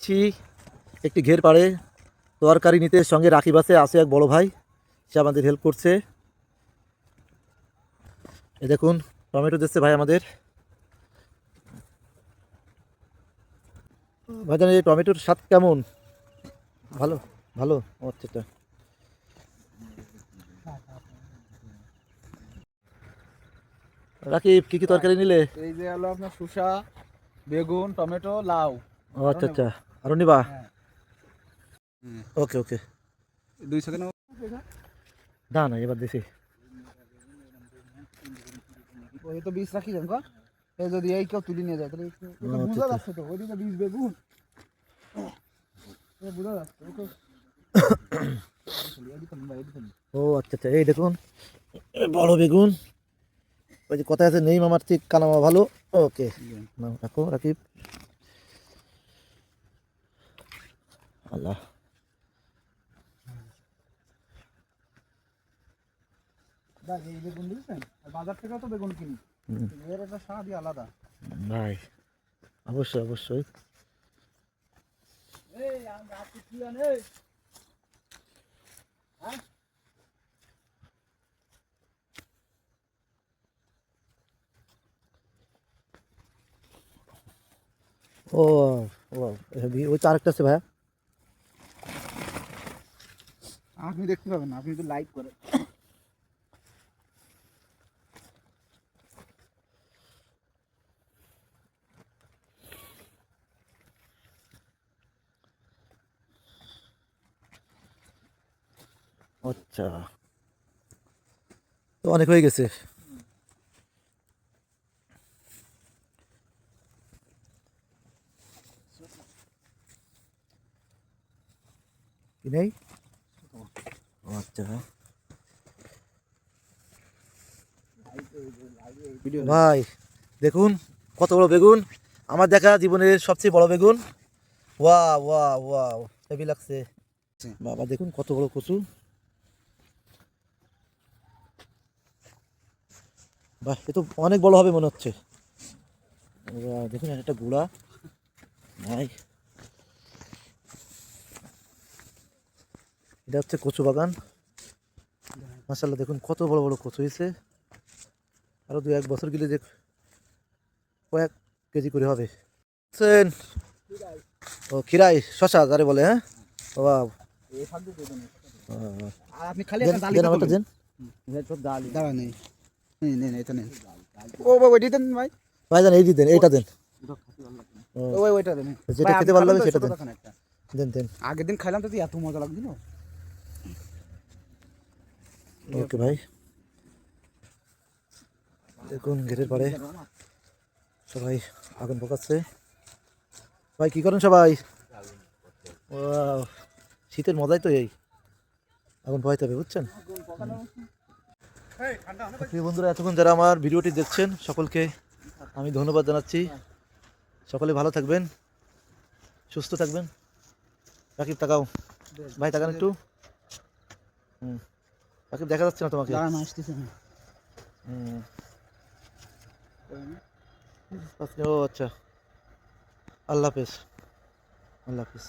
ছি, একটি ঘের পাড়ে তরকারি নিতে সঙ্গে রাকিব আছে এক বড় ভাই, সে আমাদের হেল্প করছে। এ দেখুন টমেটো দিচ্ছে ভাই আমাদের। ভাইজান এই টমেটোর স্বাদ কেমন? ভালো, ভালো। ও আচ্ছা আচ্ছা। রাকিব কি কি তরকারি নিলে? এই যে হলো আপনার শসা, বেগুন, টমেটো, লাউ। ও আচ্ছা আচ্ছা, আরো নিবা? হ্যাঁ। ওকে ওকে। 200 কেন? না না, এবার দেখি। ওই তো বীজ রাখি দেন এই যদি এই কেউ তুলে নিয়ে যায় তাহলে এটা বুঝা যাচ্ছে তো ওইদিকে বীজ বেগুন বুঝা যাচ্ছে ওকে। ও আচ্ছা আচ্ছা, এই দেখুন বড় বেগুন। ওই যে কথা আছে, নেই মামার ঠিক কানামা ভালো। ওকে, নাও রাখো রাকিব। আল্লাহ, এই বেগুন দিয়েছেন বাজার থেকে তো বেগুন কিনি, এর একটা স্বাদই আলাদা ভাই। অবশ্যই অবশ্যই। এই আমরা আপনি কি আনে হ্যাঁ ও ও, ওই তো আরেকটা আছে ভাইয়া। আপনি দেখতে পাবেন না, আপনি তো লাইক করেন। আচ্ছা, তো অনেক হয়ে গেছে। কি নেই? ও আচ্ছা ভাই, দেখুন কত বড় বেগুন, আমার দেখা জীবনের সবচেয়ে বড় বেগুন। ওয়া ওয়া ওয়া, হেভি লাগছে বাবা। দেখুন কত বড় কচু, বাহ, এ তো অনেক বড় হবে মনে হচ্ছে। দেখুন একটা গুড়া ভাই, এটা হচ্ছে কচু বাগান। মাশাআল্লাহ, দেখুন কত বড় বড় কচু হয়েছে। আরো 2-1 বছর গেলে যে কয়েক কেজি করে হবে। বুঝছেন? ও খিরাই শশা যারে বলে, হ্যাঁ। বাহ, এই ফাঁক দিয়ে দেবেন আর আপনি খালি দেন একটা ডালি দেন, তো আমারটা দেন। সব ডালি দাঁড়া নেই নেই এটা নেই ও ভাই ওইটা দেন ভাই ভাইজান এই দেন, এইটা দেন। ওই ওইটা দেন যেটা খেতে ভালো লাগে সেটা দেন। একটা দেন দেন। আগের দিন খাইলাম তো এত মজা লাগছিল। ওকে ভাই, দেখুন গেটের পরে সবাই আগুন পোকাচ্ছে। ভাই কি করেন সবাই? ওয়াও, শীতের মজাই তো এই, আগুন পোহাইতে হবে, বুঝছেন? প্রিয় বন্ধুরা, এতক্ষণ যারা আমার ভিডিওটি দেখছেন সকলকে আমি ধন্যবাদ জানাচ্ছি। সকলে ভালো থাকবেন, সুস্থ থাকবেন। রাকিব তাকাও, ভাই তাকান একটু। রাকিব দেখা যাচ্ছে না তোমাকে। ও আচ্ছা, আল্লাহ হাফেজ, আল্লাহ হাফেজ।